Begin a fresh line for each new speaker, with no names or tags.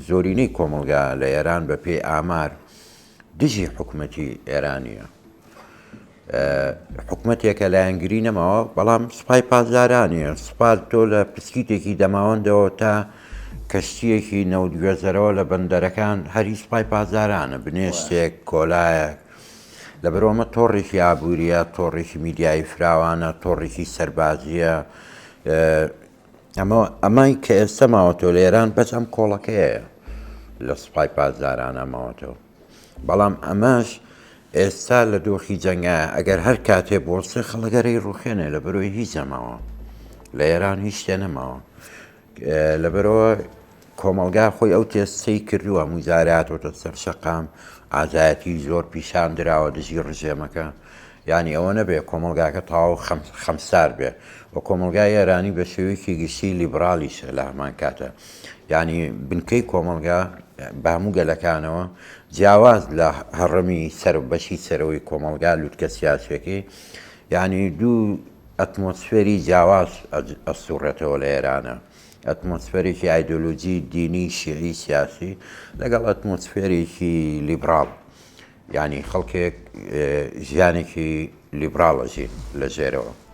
زۆرینەی کۆمەلگا لە ئێران بە پێی ئامار دژی حکوومەتی ئێرانیە. حکوومەتێکە لایەنگری نەماوە، بەڵام سوپای پازارانیە. سوپال تۆ لە پسکیتێکی دەماوەندەوە تا کەشتیەکی نەوتگوێزەرەوە لە بەندەرەکان هەری سوپای پازارانە، بنێستێک کۆلایەک. لەبەرەوەمە تۆڕێکی ئابوووریە، تۆڕێکی میدیایی فراوانە، تۆڕێکی سەربازیە. ئەمای کە ئێستا ماوەتەوە لە ئێران بەس ئەم کۆڵەکەیە لە سوپای پازارانە ماوەتەوە. بەڵام ئەمەش ئێستا لە دۆخی جەنگە ئەگەر هەر کاتێ بۆڵسێ خەڵگەرەی ڕوخێنێ لە بەرۆی هیچ نەماوە لە ئێران هیچ شتێ نەماوە. لەبەرەوە کۆمەلگا خۆی ئەو تێستەی کردووە موزاراتۆتە سەر شەقام، ئازایەتی زۆر پیشان دراوە دژی ڕژێمەکە. ینی ئەوە نەبێ کۆمەلگاکە تەواو خەمسار بێ و کۆمەلگای ئێرانی بە شێوەیەکی گشتی لیبرالیشە لە هەمان کاتە. ینی بنکەی کۆمەلگا بە هەموو گەلەکانەوە جیاواز لە هەڕەمی بەشی سەرەوەی کۆمەلگا لووتکە سیاسەکەی، ینی دوو ئەتمۆسفێری جیاواز ئەسوڕێتەوە لە ئێرانە. ئەتمۆسفێرێکی ئایدۆلۆجی دینی شیعی سیاسی لەگەڵ ئەتمۆسفێرێکی لیبراڵ، ینی خەڵکێک ژیانێکی لیبراڵەژین لە ژێرەوە.